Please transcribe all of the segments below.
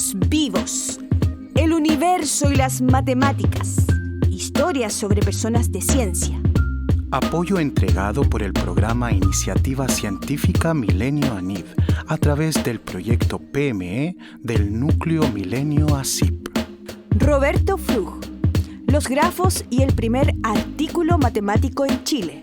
Seres vivos, el universo y las matemáticas. Historias sobre personas de ciencia. Apoyo entregado por el programa Iniciativa Científica Milenio ANID a través del proyecto PME del Núcleo Milenio ACIP. Roberto Frug. Los grafos y el primer artículo matemático en Chile.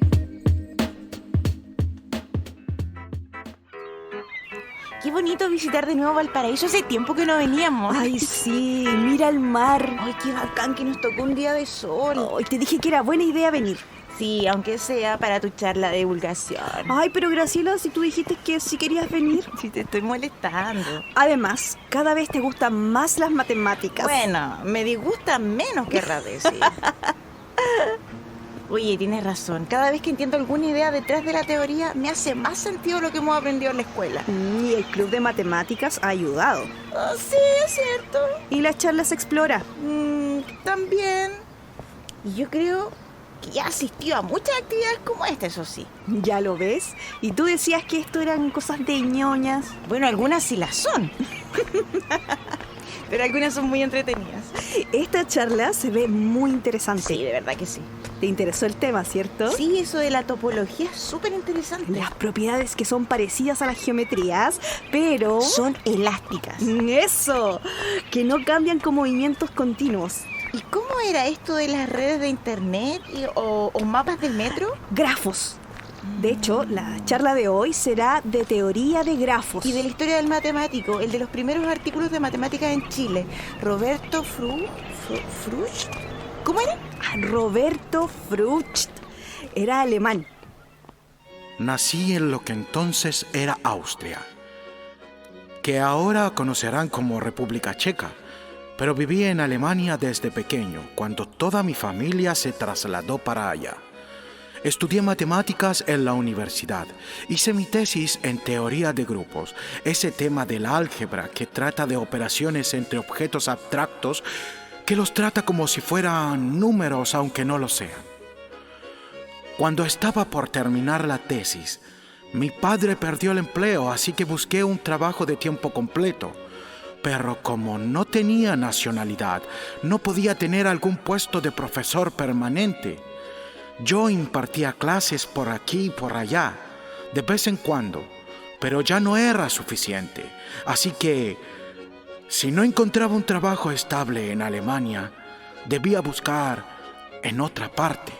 Qué bonito visitar de nuevo Valparaíso, hace tiempo que no veníamos. Ay, sí, mira el mar. Ay, qué bacán que nos tocó un día de sol. Ay, te dije que era buena idea venir. Sí, aunque sea para tu charla de divulgación. Ay, pero Graciela, si tú dijiste que sí querías venir. Si te estoy molestando. Además, cada vez te gustan más las matemáticas. Bueno, me disgustan menos, querrás decir. Oye, tienes razón. Cada vez que entiendo alguna idea detrás de la teoría, me hace más sentido lo que hemos aprendido en la escuela. Y el club de matemáticas ha ayudado. Oh, sí, es cierto. Y las charlas explora. También. Y yo creo que ya asistió a muchas actividades como esta, eso sí. ¿Ya lo ves? Y tú decías que esto eran cosas de ñoñas. Bueno, algunas sí las son. Pero algunas son muy entretenidas. Esta charla se ve muy interesante. Sí, de verdad que sí. ¿Te interesó el tema, cierto? Sí, eso de la topología es súper interesante. Las propiedades que son parecidas a las geometrías, pero son elásticas. ¡Eso! Que no cambian con movimientos continuos. ¿Y cómo era esto de las redes de internet o mapas del metro? Grafos. De hecho, la charla de hoy será de teoría de grafos. Y de la historia del matemático, el de los primeros artículos de matemáticas en Chile. Roberto Frug. ¿Cómo era? Roberto Frucht. Era alemán. Nací en lo que entonces era Austria, que ahora conocerán como República Checa, pero viví en Alemania desde pequeño, cuando toda mi familia se trasladó para allá. Estudié matemáticas en la universidad. Hice mi tesis en teoría de grupos, ese tema del álgebra que trata de operaciones entre objetos abstractos, que los trata como si fueran números aunque no lo sean. Cuando estaba por terminar la tesis, mi padre perdió el empleo, así que busqué un trabajo de tiempo completo. Pero como no tenía nacionalidad, no podía tener algún puesto de profesor permanente. Yo impartía clases por aquí y por allá, de vez en cuando, pero ya no era suficiente. Así que, si no encontraba un trabajo estable en Alemania, debía buscar en otra parte.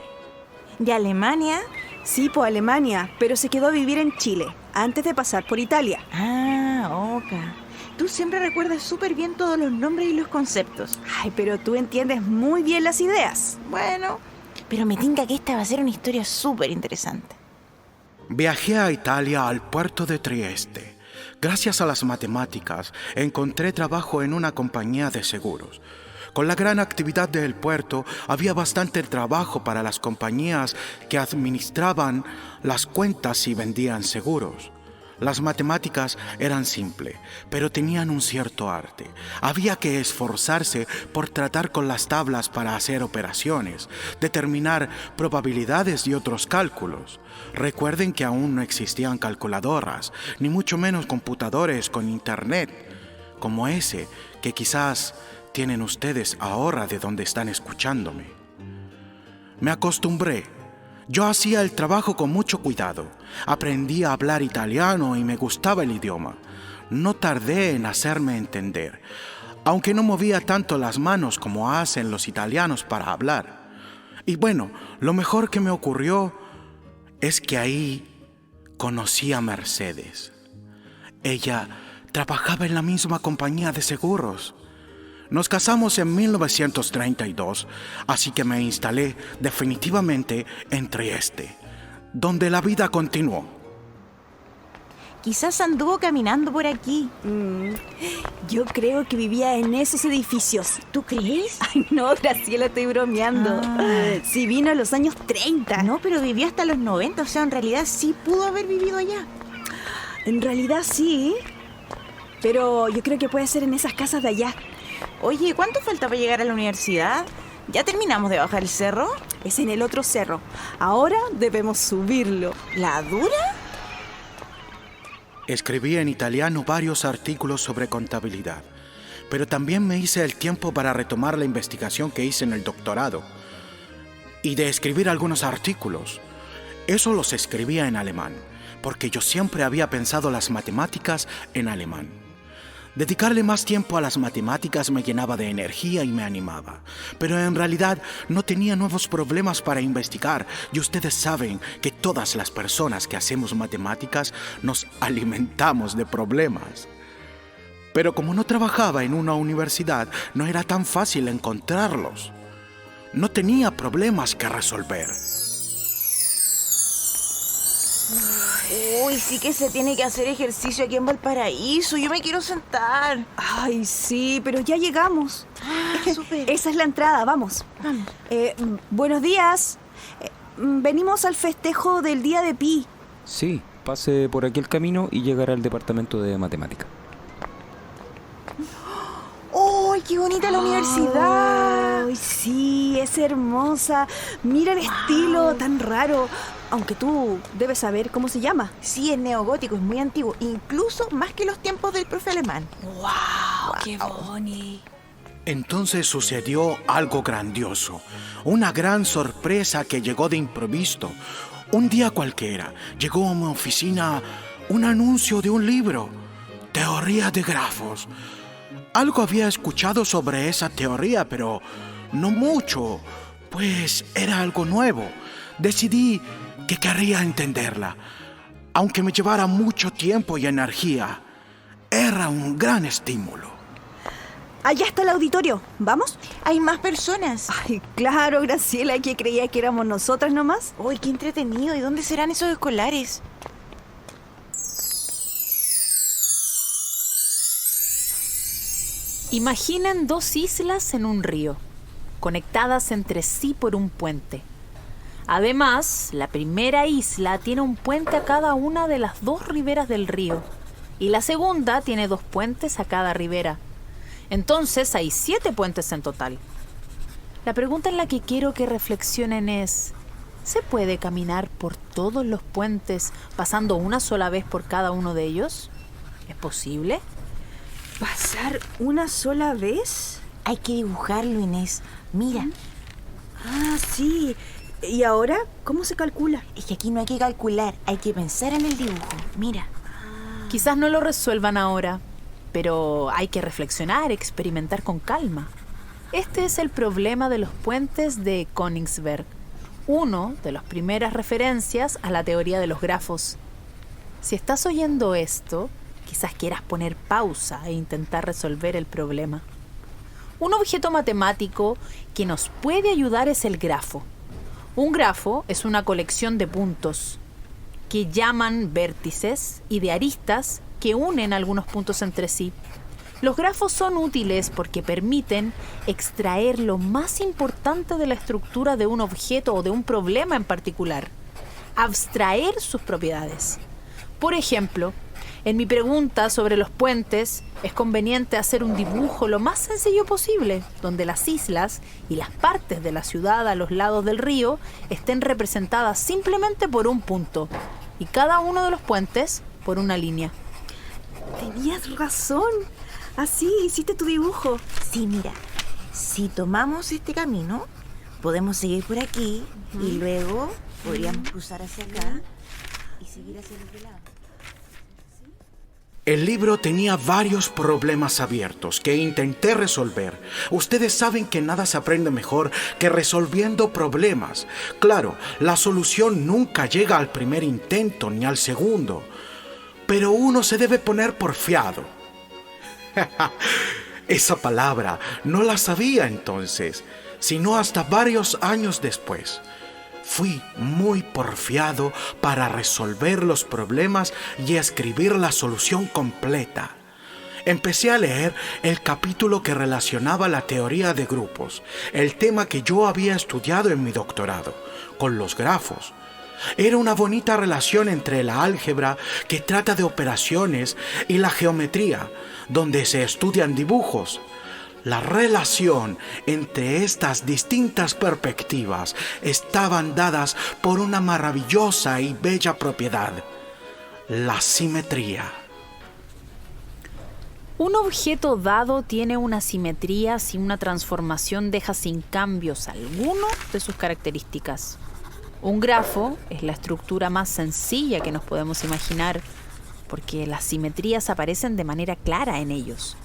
¿De Alemania? Sí, por Alemania, pero se quedó a vivir en Chile, antes de pasar por Italia. Ah, oca. Tú siempre recuerdas súper bien todos los nombres y los conceptos. Ay, pero tú entiendes muy bien las ideas. Bueno, pero me tinca que esta va a ser una historia súper interesante. Viajé a Italia, al puerto de Trieste. Gracias a las matemáticas, encontré trabajo en una compañía de seguros. Con la gran actividad del puerto, había bastante trabajo para las compañías que administraban las cuentas y vendían seguros. Las matemáticas eran simples, pero tenían un cierto arte. Había que esforzarse por tratar con las tablas para hacer operaciones, determinar probabilidades y otros cálculos. Recuerden que aún no existían calculadoras, ni mucho menos computadores con internet, como ese que quizás tienen ustedes ahora de donde están escuchándome. Me acostumbré. Yo hacía el trabajo con mucho cuidado. Aprendí a hablar italiano y me gustaba el idioma. No tardé en hacerme entender, aunque no movía tanto las manos como hacen los italianos para hablar. Y bueno, lo mejor que me ocurrió es que ahí conocí a Mercedes. Ella trabajaba en la misma compañía de seguros. Nos casamos en 1932, así que me instalé definitivamente en Trieste, donde la vida continuó. Quizás anduvo caminando por aquí. Yo creo que vivía en esos edificios. ¿Tú crees? Ay, no, Graciela, estoy bromeando. Sí, vino en los años 30. No, pero vivió hasta los 90, o sea, en realidad sí pudo haber vivido allá. En realidad sí, pero yo creo que puede ser en esas casas de allá. Oye, ¿cuánto falta para llegar a la universidad? ¿Ya terminamos de bajar el cerro? Es en el otro cerro. Ahora debemos subirlo. ¿La dura? Escribí en italiano varios artículos sobre contabilidad, pero también me hice el tiempo para retomar la investigación que hice en el doctorado y de escribir algunos artículos. Eso los escribía en alemán, porque yo siempre había pensado las matemáticas en alemán. Dedicarle más tiempo a las matemáticas me llenaba de energía y me animaba, pero en realidad no tenía nuevos problemas para investigar, y ustedes saben que todas las personas que hacemos matemáticas nos alimentamos de problemas. Pero como no trabajaba en una universidad, no era tan fácil encontrarlos. No tenía problemas que resolver. Uy, sí que se tiene que hacer ejercicio aquí en Valparaíso. Yo me quiero sentar. Ay, sí, pero ya llegamos. Súper. Esa es la entrada, vamos. Vamos. Buenos días. Venimos al festejo del Día de Pi. Sí, pase por aquí el camino y llegará al departamento de matemática. ¡Uy, qué bonita la universidad! Ay, sí, es hermosa. Mira el estilo tan raro. Aunque tú debes saber cómo se llama. Sí, es neogótico, es muy antiguo, incluso más que los tiempos del profe alemán. ¡Wow! ¡Qué bonito! Entonces sucedió algo grandioso, una gran sorpresa que llegó de improviso. Un día cualquiera llegó a mi oficina un anuncio de un libro, Teoría de Grafos. Algo había escuchado sobre esa teoría, pero no mucho, pues era algo nuevo. Decidí que quería entenderla, aunque me llevara mucho tiempo y energía. Era un gran estímulo. Allá está el auditorio. ¿Vamos? Hay más personas. Ay, claro, Graciela, que creía que éramos nosotras nomás. ¡Uy, qué entretenido! ¿Y dónde serán esos escolares? Imaginen dos islas en un río, conectadas entre sí por un puente. Además, la primera isla tiene un puente a cada una de las dos riberas del río y la segunda tiene 2 puentes a cada ribera. Entonces hay 7 puentes en total. La pregunta en la que quiero que reflexionen es: ¿se puede caminar por todos los puentes pasando una sola vez por cada uno de ellos? ¿Es posible? ¿Pasar una sola vez? Hay que dibujarlo, Inés. Mira. Ah, sí. ¿Y ahora cómo se calcula? Es que aquí no hay que calcular, hay que pensar en el dibujo. Mira. Quizás no lo resuelvan ahora, pero hay que reflexionar, experimentar con calma. Este es el problema de los puentes de Königsberg, uno de las primeras referencias a la teoría de los grafos. Si estás oyendo esto, quizás quieras poner pausa e intentar resolver el problema. Un objeto matemático que nos puede ayudar es el grafo. Un grafo es una colección de puntos que llaman vértices y de aristas que unen algunos puntos entre sí. Los grafos son útiles porque permiten extraer lo más importante de la estructura de un objeto o de un problema en particular, abstraer sus propiedades. Por ejemplo, en mi pregunta sobre los puentes, es conveniente hacer un dibujo lo más sencillo posible, donde las islas y las partes de la ciudad a los lados del río estén representadas simplemente por un punto, y cada uno de los puentes por una línea. Tenías razón. Así hiciste tu dibujo. Sí, mira. Si tomamos este camino, podemos seguir por aquí y luego podríamos cruzar hacia acá y seguir hacia el otro lado. El libro tenía varios problemas abiertos que intenté resolver. Ustedes saben que nada se aprende mejor que resolviendo problemas. Claro, la solución nunca llega al primer intento ni al segundo, pero uno se debe poner porfiado. Esa palabra no la sabía entonces, sino hasta varios años después. Fui muy porfiado para resolver los problemas y escribir la solución completa. Empecé a leer el capítulo que relacionaba la teoría de grupos, el tema que yo había estudiado en mi doctorado, con los grafos. Era una bonita relación entre la álgebra, que trata de operaciones, y la geometría, donde se estudian dibujos. La relación entre estas distintas perspectivas estaban dadas por una maravillosa y bella propiedad: la simetría. Un objeto dado tiene una simetría si una transformación deja sin cambios alguno de sus características. Un grafo es la estructura más sencilla que nos podemos imaginar, porque las simetrías aparecen de manera clara en ellos.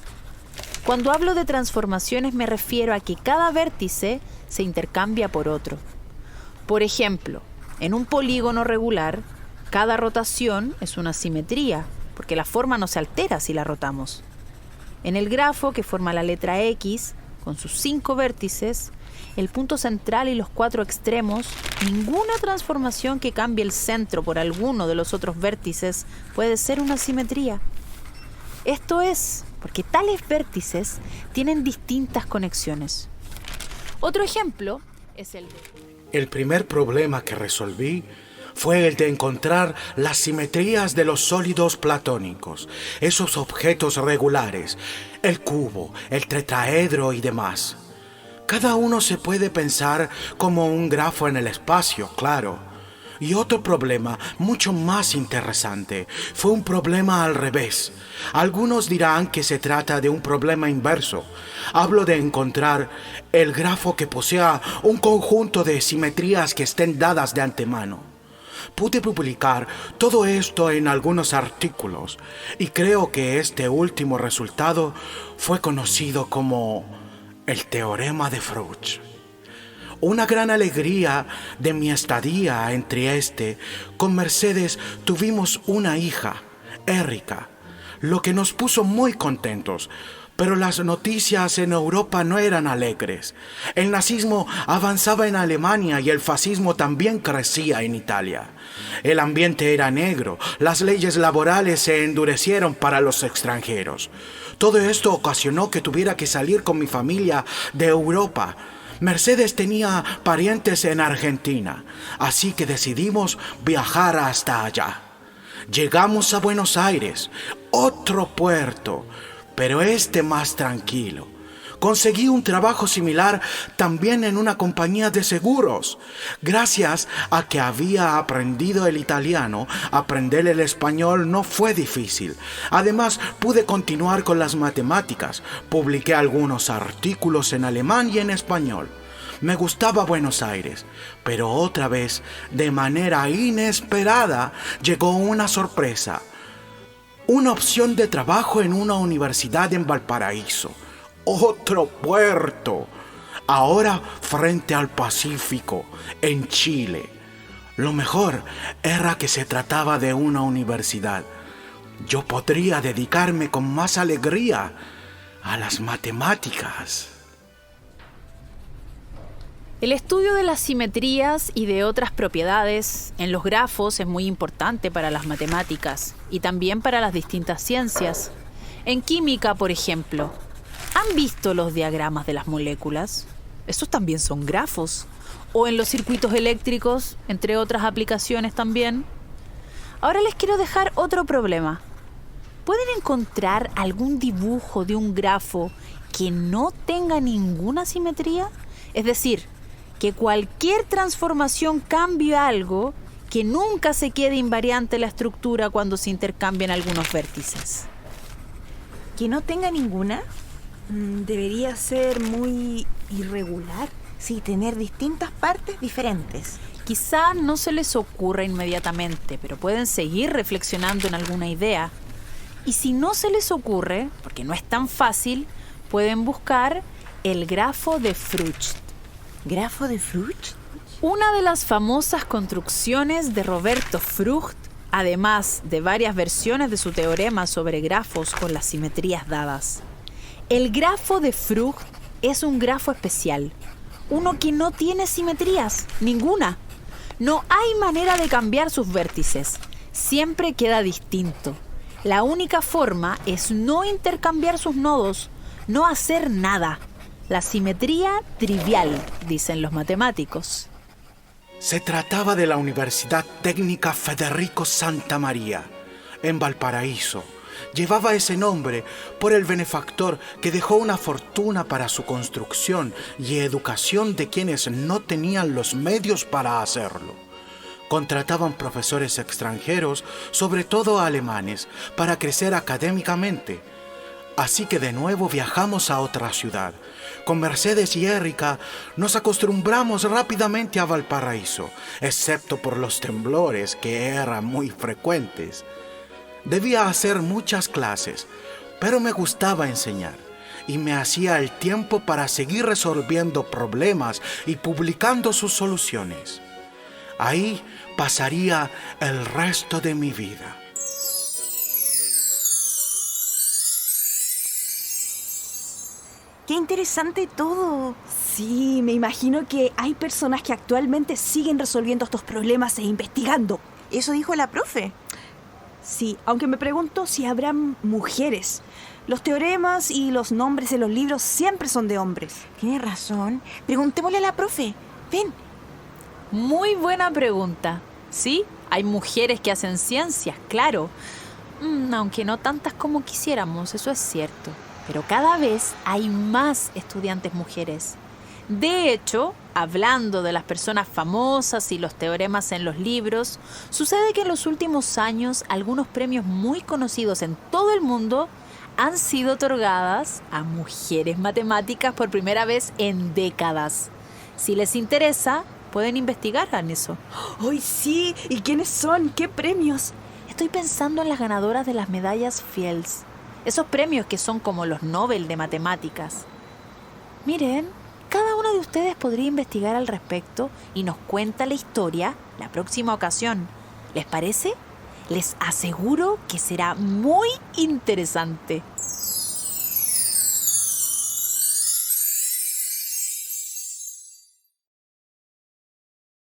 Cuando hablo de transformaciones me refiero a que cada vértice se intercambia por otro. Por ejemplo, en un polígono regular, cada rotación es una simetría, porque la forma no se altera si la rotamos. En el grafo que forma la letra X, con sus 5 vértices, el punto central y los 4 extremos, ninguna transformación que cambie el centro por alguno de los otros vértices puede ser una simetría. Esto es porque tales vértices tienen distintas conexiones. Otro ejemplo es el de... El primer problema que resolví fue el de encontrar las simetrías de los sólidos platónicos, esos objetos regulares, el cubo, el tetraedro y demás. Cada uno se puede pensar como un grafo en el espacio, claro. Y otro problema, mucho más interesante, fue un problema al revés. Algunos dirán que se trata de un problema inverso. Hablo de encontrar el grafo que posea un conjunto de simetrías que estén dadas de antemano. Pude publicar todo esto en algunos artículos y creo que este último resultado fue conocido como el teorema de Fruch. Una gran alegría de mi estadía en Trieste, con Mercedes tuvimos una hija, Erika, lo que nos puso muy contentos. Pero las noticias en Europa no eran alegres. El nazismo avanzaba en Alemania y el fascismo también crecía en Italia. El ambiente era negro, las leyes laborales se endurecieron para los extranjeros. Todo esto ocasionó que tuviera que salir con mi familia de Europa. Mercedes tenía parientes en Argentina, así que decidimos viajar hasta allá. Llegamos a Buenos Aires, otro puerto, pero este más tranquilo. Conseguí un trabajo similar también en una compañía de seguros. Gracias a que había aprendido el italiano, aprender el español no fue difícil. Además, pude continuar con las matemáticas. Publiqué algunos artículos en alemán y en español. Me gustaba Buenos Aires, pero otra vez, de manera inesperada, llegó una sorpresa. Una opción de trabajo en una universidad en Valparaíso. Otro puerto. Ahora frente al Pacífico, en Chile. Lo mejor era que se trataba de una universidad. Yo podría dedicarme con más alegría a las matemáticas. El estudio de las simetrías y de otras propiedades en los grafos es muy importante para las matemáticas y también para las distintas ciencias. En química, por ejemplo, ¿han visto los diagramas de las moléculas? Estos también son grafos. O en los circuitos eléctricos, entre otras aplicaciones también. Ahora les quiero dejar otro problema. ¿Pueden encontrar algún dibujo de un grafo que no tenga ninguna simetría? Es decir, que cualquier transformación cambie algo, que nunca se quede invariante la estructura cuando se intercambian algunos vértices. ¿Que no tenga ninguna? Debería ser muy irregular. Sí, tener distintas partes diferentes. Quizá no se les ocurra inmediatamente, pero pueden seguir reflexionando en alguna idea. Y si no se les ocurre, porque no es tan fácil, pueden buscar el grafo de Fruch. ¿Grafo de Fruch? Una de las famosas construcciones de Roberto Frucht, además de varias versiones de su teorema sobre grafos con las simetrías dadas. El grafo de Frucht es un grafo especial, uno que no tiene simetrías, ninguna. No hay manera de cambiar sus vértices, siempre queda distinto. La única forma es no intercambiar sus nodos, no hacer nada. La simetría trivial, dicen los matemáticos. Se trataba de la Universidad Técnica Federico Santa María, en Valparaíso. Llevaba ese nombre por el benefactor que dejó una fortuna para su construcción y educación de quienes no tenían los medios para hacerlo. Contrataban profesores extranjeros, sobre todo alemanes, para crecer académicamente. Así que de nuevo viajamos a otra ciudad. Con Mercedes y Erika nos acostumbramos rápidamente a Valparaíso, excepto por los temblores que eran muy frecuentes. Debía hacer muchas clases, pero me gustaba enseñar y me hacía el tiempo para seguir resolviendo problemas y publicando sus soluciones. Ahí pasaría el resto de mi vida. ¡Qué interesante todo! Sí, me imagino que hay personas que actualmente siguen resolviendo estos problemas e investigando. Eso dijo la profe. Sí, aunque me pregunto si habrán mujeres. Los teoremas y los nombres de los libros siempre son de hombres. Tienes razón. Preguntémosle a la profe. Ven. Muy buena pregunta. Sí, hay mujeres que hacen ciencias, claro. Aunque no tantas como quisiéramos, eso es cierto. Pero cada vez hay más estudiantes mujeres. De hecho, hablando de las personas famosas y los teoremas en los libros, sucede que en los últimos años algunos premios muy conocidos en todo el mundo han sido otorgadas a mujeres matemáticas por primera vez en décadas. Si les interesa, pueden investigar en eso. ¡Ay, sí! ¿Y quiénes son? ¿Qué premios? Estoy pensando en las ganadoras de las medallas Fields. Esos premios que son como los Nobel de matemáticas. Miren, cada uno de ustedes podría investigar al respecto y nos cuenta la historia la próxima ocasión. ¿Les parece? Les aseguro que será muy interesante.